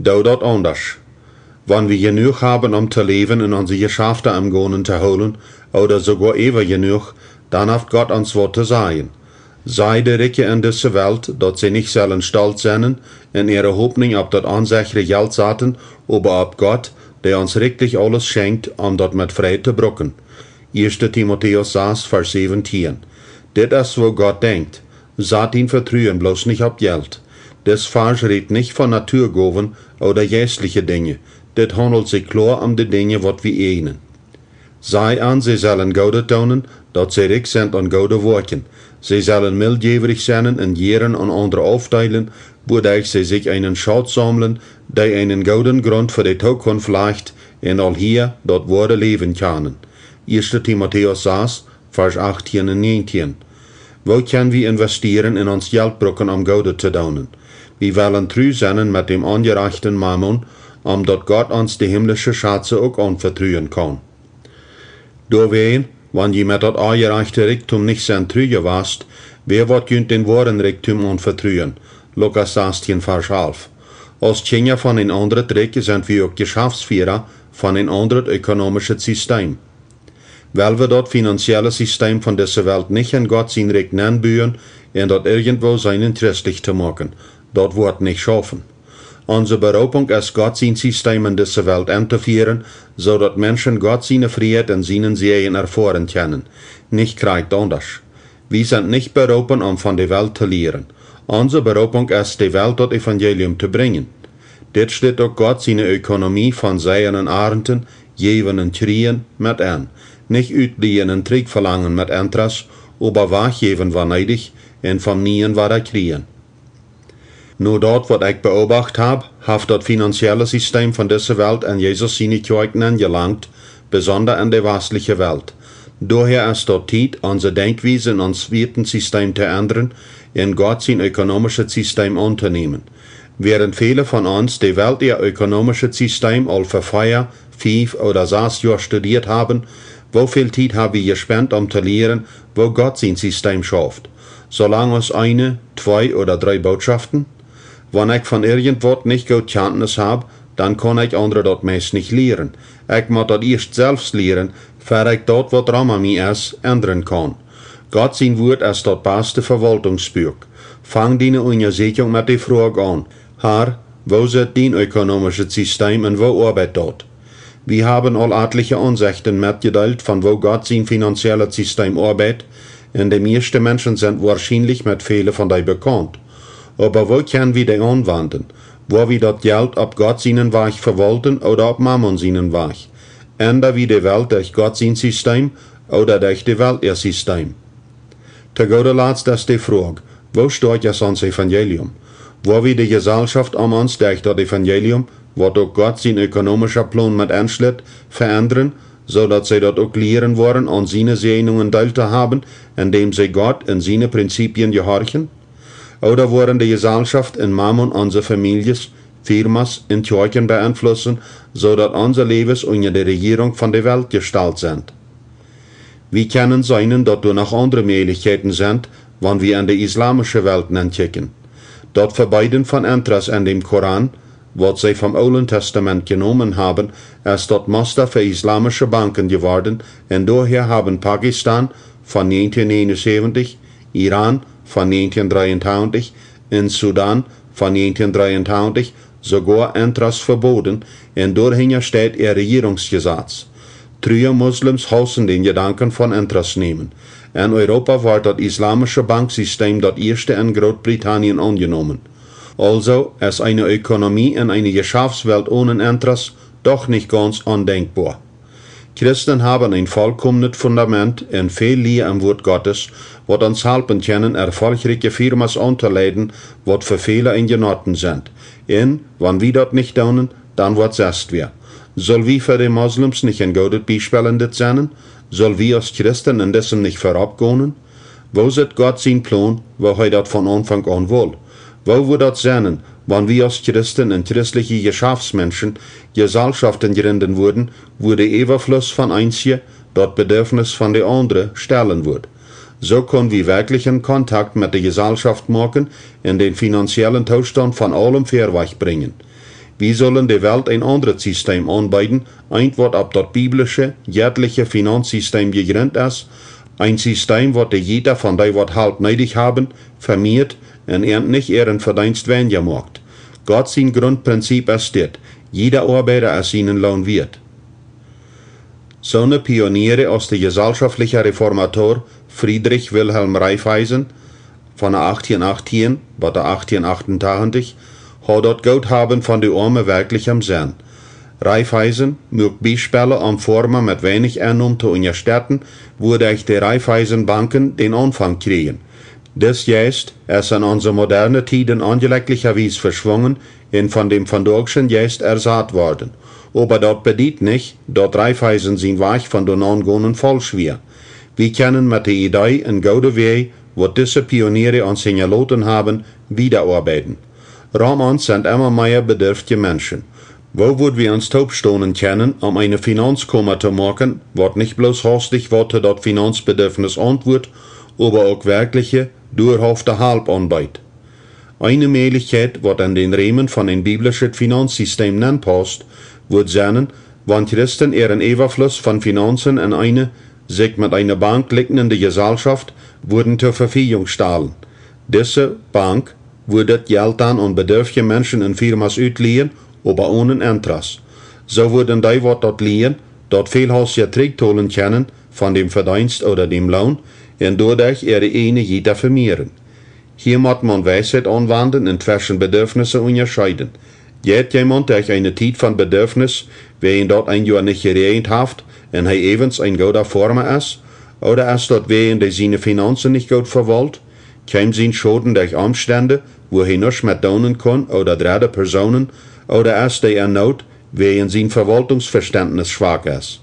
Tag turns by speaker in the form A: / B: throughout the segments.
A: dat anders. Wann wir genug haben, um zu leben und unsere Geschäfte am Gonen zu holen, oder sogar ever genug, dann hat Gott uns was zu sagen. Sei der Ricke in dieser Welt, dass sie nicht sollen stolz sein, in ihrer Hoffnung auf das unsichere Geld saten, aber auf Gott, der uns richtig alles schenkt, um das mit Freude zu brucken. 1. Timotheus 6, Vers 17. Dit ist, wo Gott denkt. Saat ihn vertrauen, bloß nicht auf Geld. Das Vers redet nicht von Naturgaben oder geistliche Dinge. Dit handelt sich klar um die Dinge, wat wir ehnen. Sei an, sie sollen Gode tonen, dat sie reich sind an Gode werken. Sie sollen mildgierig sein und Jeren an andere aufteilen, wodurch sie sich einen Schatz sammeln, der einen guten Grund für die Zukunft legt, und all hier dort Worte leben können. 1. Timotheus 6, Vers 18 und 19. Wo können wir investieren in uns Geldbrücken, um Gode zu tun? Wir wollen treu sein mit dem angereichten Mammon, dat Gott uns die himmlische Schätze auch anvertrauen kann. Doorween, wann je met dat aangereichte Reichtum nicht sein trüge warst, wer wat kunt den wahren Reichtum anvertrauen? Lukas 16, Vers 11. Als Kinder von een anderen Trick sind wir auch Geschäftsführer von een anderen ökonomischen System. Weil wir das finanzielle System von dieser Welt nicht in Gott sein Recht anbühen und dort irgendwo seinen christlich zu machen, dort wird nicht schaffen. Unsere Berufung ist, Gott sein System in dieser Welt einzuführen, so dass Menschen Gott seine Freiheit und seinen Segen erfahren können. Nicht kriegt anders. Wir sind nicht berufen, um von der Welt zu lehren. Unsere Berufung ist, die Welt das Evangelium zu bringen. Dit steht auch Gott seine Ökonomie von Seien und Arenten, Geben und Kriegen mit an. Nicht utliehen und Trick verlangen mit Interesse, aber Wachgeben war neidig und vom Nien war kriegen. Nur dort, was ich beobachtet habe, hat das finanzielle System von dieser Welt an Jesus seine Kirchen angelangt, besonders in der westlichen Welt. Daher ist dort Zeit, unsere Denkweise und unser Wertensystem zu ändern und Gott sein ökonomisches System anzunehmen. Während viele von uns die Welt ihr ökonomisches System all für 4, 5 oder 6 Jahre studiert haben, wie viel Zeit haben wir gespendet, um zu lernen, wo Gott sein System schafft? Solange es 1, 2 oder 3 Botschaften? Wenn ich von irgendwas nicht gut Kenntnis habe, dann kann ich andere dort meist nicht lehren. Ich muss das erst selbst lehren, bevor ich dort, was dran an mir ist, ändern kann. Gott sein Wort ist das beste Verwaltungsbuch. Fang deine Untersuchung mit der Frage an. Herr, wo ist dein ökonomisches System und wo arbeitet dort? Wir haben all etliche Ansichten mitgeteilt, von wo Gott sein finanzielles System arbeitet, und die meisten Menschen sind wahrscheinlich mit vielen von dir bekannt. Aber wo können wir die anwenden? Wo wir das Geld ab Gott seinen Weg verwalten oder ab Mammon seinen Weg? Ändern wir die Welt durch Gott sein System oder durch die Welt ihr System? Zu guter Letzt ist die Frage, wo steht jetzt unser Evangelium? Wo wir die Gesellschaft um uns durch das Evangelium, wo doch Gott sein ökonomischer Plan mit anschlägt, verändern, so dass sie dort auch lehren wollen, an seine Segnungen teil zu haben, indem sie Gott in seine Prinzipien gehorchen? Oder wollen die Gesellschaft in Mammon unsere Familien, Firmas und Kirchen beeinflussen, so dass unser Lebens unter der Regierung von der Welt gestellt sind? Wir können sehen, dass da noch andere Möglichkeiten sind, wenn wir in die islamische Welt entdecken. Dort verbeiden von Interesse an dem Koran, was sie vom Alten Testament genommen haben, ist dort Muster für islamische Banken geworden, und daher haben Pakistan von 1971, Iran von 1923, in Sudan von 1923 sogar Interesse verboten, und dahinter steht ihr Regierungsgesetz. Treue Muslims hassen den Gedanken von Interesse nehmen. In Europa war das islamische Banksystem das erste in Großbritannien angenommen. Also ist eine Ökonomie in einer Geschäftswelt ohne Interesse doch nicht ganz undenkbar. Christen haben ein vollkommenes Fundament und viel Lehre am Wort Gottes, was uns helfen können, erfolgreiche Firmen anzuleiten, was für viele in Genoten sind. Und, wenn wir das nicht tun, dann wird es wir. Soll wir für die Moslems nicht ein gutes Beispiel in das sein? Soll wir als Christen in dessen nicht vorabgehen? Wo ist Gott sein Plan, wo er das von Anfang an will? Wo wird das sein, wenn wir als Christen und christliche Geschäftsmenschen Gesellschaften gründen würden, wo der Überfluss von einzigen das Bedürfnis von der anderen stellen wird? So können wir wirklich in Kontakt mit der Gesellschaft machen und den finanziellen Zustand von allem Verweich bringen. Wir sollen der Welt ein anderes System anbieten, ein wat ab das biblische, jährliche Finanzsystem gegründet ist, ein System, wat jeder von die wat halt nötig haben, vermehrt und nicht ihren Verdienst weniger macht. Gott sein Grundprinzip ist das, jeder Arbeiter ist seinen Lohn wert. So eine Pioniere aus der gesellschaftlichen Reformator Friedrich Wilhelm Raiffeisen von 1818 bis 1888 hat dort Guthaben von der Arme wirklich am Sinn. Raiffeisen mögt Beispiele am Formen mit wenig Einnahmen zu unterstützen, wodurch die Raiffeisenbanken den Anfang kriegen. Das jest ist in unserer modernen Tiden angelegentlicherweise verschwungen und von dem Verdorgschen jest ersat worden. Aber dort bedeutet nicht, dort Raiffeisen sind Weg von den Angehenden falsch wir. Wir können mit der Idee in gute Weg, wo diese Pioniere uns hinterlassen haben, wiederarbeiten. Ramans sind immer mehr bedürftige Menschen. Wo würden wir uns taubstonen können, um eine Finanzkomma zu machen, was nicht bloß hastig Worte dort Finanzbedürfnis antwortet, aber auch wirkliche, dauerhafte Halb anbietet. Eine Möglichkeit, was an den Rahmen von ein biblisches Finanzsystem nennt passt, wird sein, wenn Christen ihren Überfluss von Finanzen in eine sich mit einer Bank liegende Gesellschaft würden zur Verfügung stellen. Diese Bank würde das Geld dann an bedürftige Menschen in Firmas ausleihen, aber ohne Interesse. So würden die, was dort liehen, dort vielhaus zurückholen können von dem Verdienst oder dem Lohn und dadurch ihre eine jeder vermehren. Hier muss man Weisheit anwenden und zwischen Bedürfnissen unterscheiden. Geht jemand durch eine Zeit von Bedürfnis, wer ihn dort ein Jahr nicht geredet hat und er evens ein guter Former ist, oder ist dort wer der seine Finanzen nicht gut verwaltet, käme sein Schaden durch Umstände, wo er nicht mehr tun kann, oder dritte Personen, oder ist der in Not, wer in sein Verwaltungsverständnis schwach ist.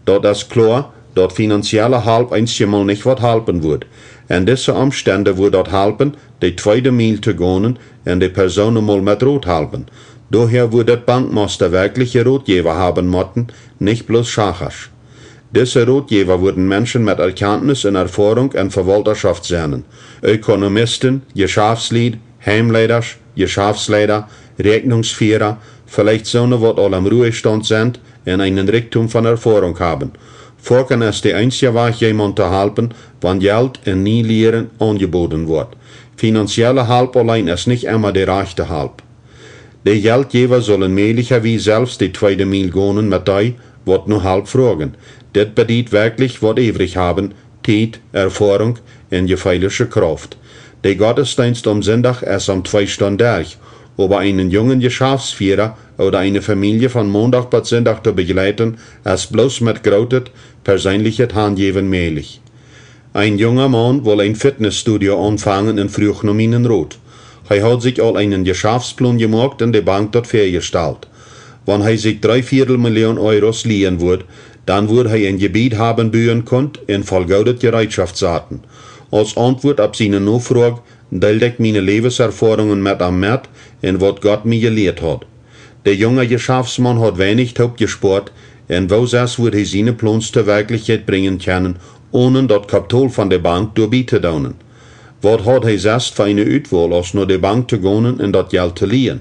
A: Dort ist klar, dort finanzielle Halb einmal nicht was helfen wird. Und diese Umstände wird dort helfen, die zweite Mil zu gehen und die Personen mal mit Rot helfen. Daher wird der Bankmaster wirkliche Rotgeber haben müssen, nicht bloß Schachasch. Diese Rotgeber würden Menschen mit Erkenntnis und Erfahrung in Verwalterschaft sein. Ökonomisten, Geschäftsleute, Heimleiter, Geschäftsleiter, Rechnungsführer, vielleicht solche, die alle im Ruhestand sind und einen Reichtum von Erfahrung haben. Forken ist der einzige Weg, jemand zu helfen, wenn Geld und nie Lehren angeboten wird. Finanzielle Halb allein ist nicht immer der rechte Halb. Die Geldgeber sollen möglicherweise selbst die zweite Mil gehen mit die, was nur halb fragen. Das bedeutet wirklich, was übrig haben, Zeit, Erfahrung und gefährliche Kraft. Der Gottesdienst am Sonntag ist um 2 Stunden durch, aber einen jungen Geschäftsführer oder eine Familie von Montag bis Sonntag zu begleiten, ist bloß mit großem persönliches Handgeben möglich. Ein junger Mann will ein Fitnessstudio anfangen in Früchnominenrot. Er hat sich all einen Geschäftsplan gemacht und die Bank dort vorgestellt. Wenn er sich 3/4 Million Euros leihen wird, dann wird er ein Gebiet haben bauen können in vollgaudet Gerätschaftsarten. Als Antwort auf seine Nachfrage teilte ich meine Lebenserfahrungen mit am Markt und was Gott mir gelehrt hat. Der junge Geschäftsmann hat wenig Taub gespart und wo wird er seine Pläne zur Wirklichkeit bringen können, ohne das Kapital von der Bank durchzubauen. Was hat er selbst für eine Auswahl, als nur die Bank zu gehen und das Geld zu leihen?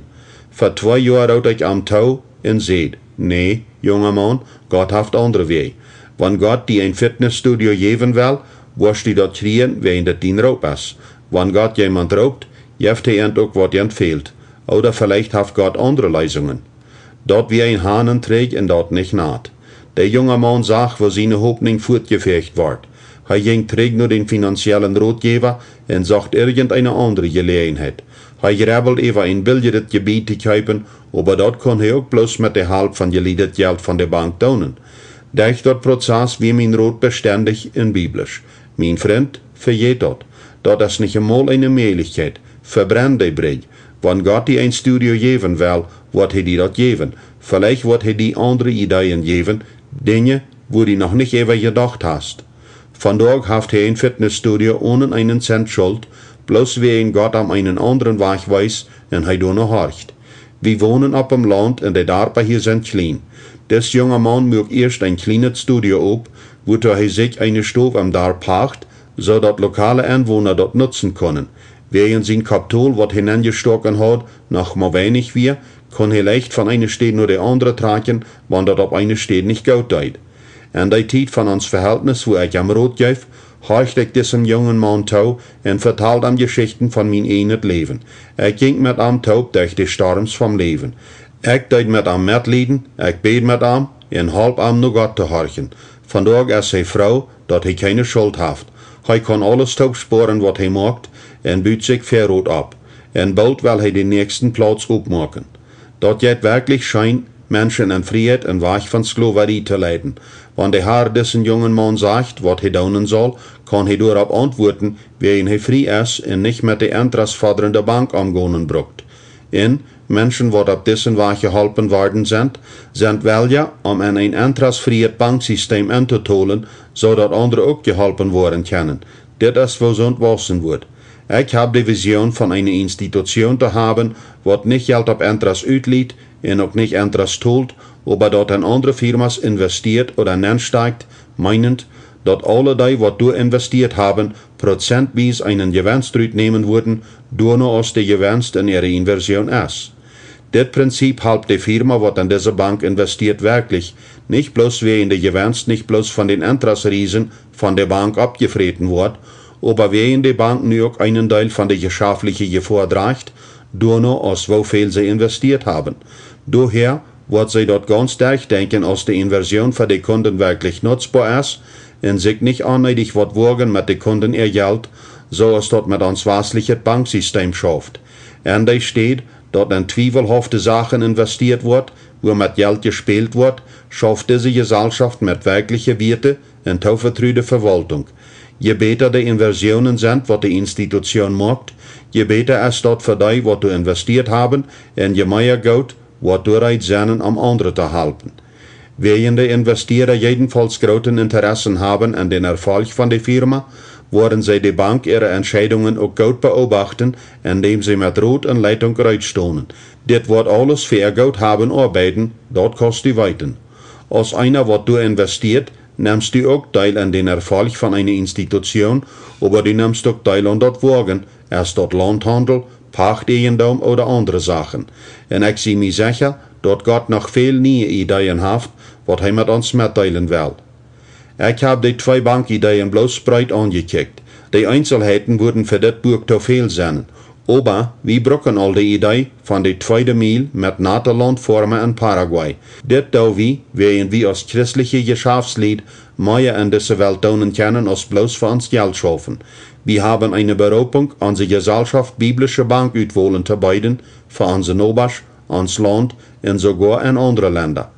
A: Vor 2 Jahren hat ich am Tau und seht, nee, junger Mann, Gott hat andere Wege. Wenn Gott dir ein Fitnessstudio geben will, wirst du dort kriegen, wenn das dein Raub ist. Wenn Gott jemand raubt, gibt er auch, was ihm fehlt. Oder vielleicht hat Gott andere Lösungen. Dort wie ein Hahn trägt und dort nicht naht. Der junge Mann sagt, wo seine Hoffnung fortgefecht wird. Er ging trägt nur den finanziellen Ratgeber und sagt irgendeine andere Gelegenheit. Er gräbelt über ein billiges Gebiet zu kaufen, aber dort kann er auch bloß mit der Halb von geliehenem Geld von der Bank tun. Durch dort Prozess wie mein Rot beständig und biblisch. Mein Freund, vergeht dort. Dort ist nicht einmal eine Möglichkeit. Verbrenn die Brille. Wenn Gott dir ein Studio geben will, wird er dir das geben. Vielleicht wird er dir andere Ideen geben, Dinge, wo du noch nicht ever gedacht hast. Vandaag hat er ein Fitnessstudio ohne einen Cent Schuld, bloß wegen Gott am einen anderen Weg weiß und er noch horcht. Wir wohnen auf dem Land und die Arbeit hier sind klein. Das junge Mann mögt erst ein kleines Studio ab, wo er sich eine Stube am Dar pacht, so dass lokale Einwohner dort nutzen können. Während sein Kapital, was hineingestochen hat, noch mal wenig wir, kann hij leicht von einer Stelle nur die andere tragen, wann dat op eine Stelle nicht gut deed. En die tijd van ons Verhältnis, wo ich am Rot geef, horcht ich diesem jungen Mann tau und vertalt am Geschichten von mein eigenes Leben. Ich ging mit am taub durch die Storms vom Leben. Ich deed mit am Mitleiden, ich bet mit am, en halb am nur Gott zu horchen. Vandaag is hij Frau, dat hij keine Schuld heeft. Hij kan alles taub sporen wat hij maakt, en buurt sich verrot ab. En bald will hij de nächsten Platz opmaken. Dat jet wirklich scheint, Menschen in Freiheit en Weich von Sklaverei zu leiden. Wenn der Herr diesen jungen Mann sagt, was er tun soll, kann er darauf antworten, wen er frei ist und nicht mit der interessfordernden Bank umgehen braucht. Und Menschen, die auf diesen Weg geholfen worden sind welche, um in ein interessfreies Banksystem einzuholen, zodat andere auch geholfen werden können. Das ist, was uns wissen wird. Ich habe die Vision von einer Institution zu haben, was nicht Geld auf Interest uitliet und auch nicht Interest tut, aber dort in andere Firmas investiert oder nensteigt, meinend, dass alle die, was du investiert haben, prozentweise einen Gewinn nehmen würden, nur noch aus der Gewinn in ihre Inversion ist. Das Prinzip halb die Firma, was in diese Bank investiert, wirklich, nicht bloß wie in der Gewinn, nicht bloß von den Interessriesen von der Bank abgefreten wird, aber wie in der Bank nur auch einen Teil von der geschäftlichen Gefahr trägt, nur noch aus wie viel sie investiert haben. Daher wird sie dort ganz stark denken, als die Inversion für die Kunden wirklich nutzbar ist und sich nicht anneidig wird wagen mit den Kunden ihr Geld, so als dort mit uns westliches Banksystem schafft. Und da steht, dort in zweifelhafte Sachen investiert wird, wo mit Geld gespielt wird, schafft diese Gesellschaft mit wirklichen Werte und tauvertrüde Verwaltung. Je beter die Inversionen sind, was die Institution macht, je beter ist dort für die, was du investiert haben, und je mehr Geld, was du bereit sind, am anderen zu halten. Während die Investierer jedenfalls großen Interessen haben an den Erfolg von der Firma, werden sie die Bank ihre Entscheidungen auch gut beobachten, indem sie mit Rot und Leitung rausstoßen. Das wird alles für ihr Geld haben arbeiten, dort kostet die Weiten. Als einer, was du investiert, nimmst du auch teil an den Erfolg von einer Institution, aber du nimmst auch teil an dort Wagen, erst dort Landhandel, Pachteigendom oder andere Sachen. Und ich sehe mir sicher, dass Gott noch viel neue Ideen hat, was er mit uns mitteilen will. Ich habe die 2 Bankideen bloß breit angekickt. Die Einzelheiten würden für das Buch zu viel sein. Aber wir brauchen all die Idee von der 2. Mil mit NATO-Landformen in Paraguay. Das tun wir, während wir als christliche Geschäftslied mehr in dieser Welt tun können, als bloß für uns Geld schaffen. Wir haben eine Berufung, unsere Gesellschaft biblische Bank uitwollen zu beiden, für unsere Nobasch, uns Land und sogar in andere Länder.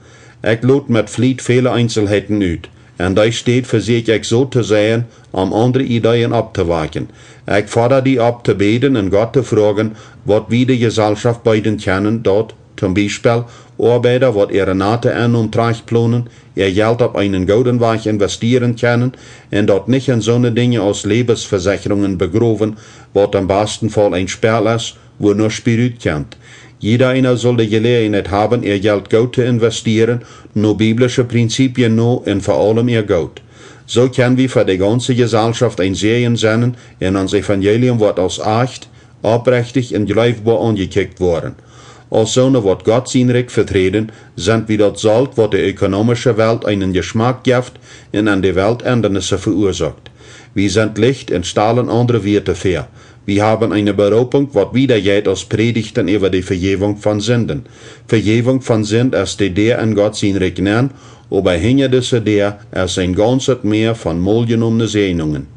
A: Ich lud mit Fleet viele Einzelheiten uit. Und da steht, versuche ich so zu sehen, um andere Ideen abzuwagen. Ich fordere die ab, zu beten und Gott zu fragen, was wir die Gesellschaft beiden kennen, dort, zum Beispiel, Arbeiter, was ihre Nate an und planen, ihr Geld auf einen guten Weg investieren können und dort nicht in so eine Dinge aus Lebensversicherungen begraben, was im besten Fall ein Spiel ist, wo nur Spirit kennt. Jeder einer soll die Gelegenheit haben, ihr Geld gut zu investieren, nur biblische Prinzipien nur und vor allem ihr Geld. So können wir für die ganze Gesellschaft ein Sehen sein, und unser Evangelium wird als echt, aufrichtig und greifbar angekickt worden. Als Söhne wird Gott sein Recht vertreten, sind wir das Salz, was die ökonomische Welt einen Geschmack gibt und an die Welt Änderungen verursacht. Wir sind Licht und strahlen andere Werte vor. Wir haben eine Berufung, was wiedergeht als Predigten über die Vergebung von Sünden. Vergebung von Sünden ist die der in Gott sein Recht nennen, aber hinter dieser der ist ein ganzes Meer von wohlgenommenen Segnungen.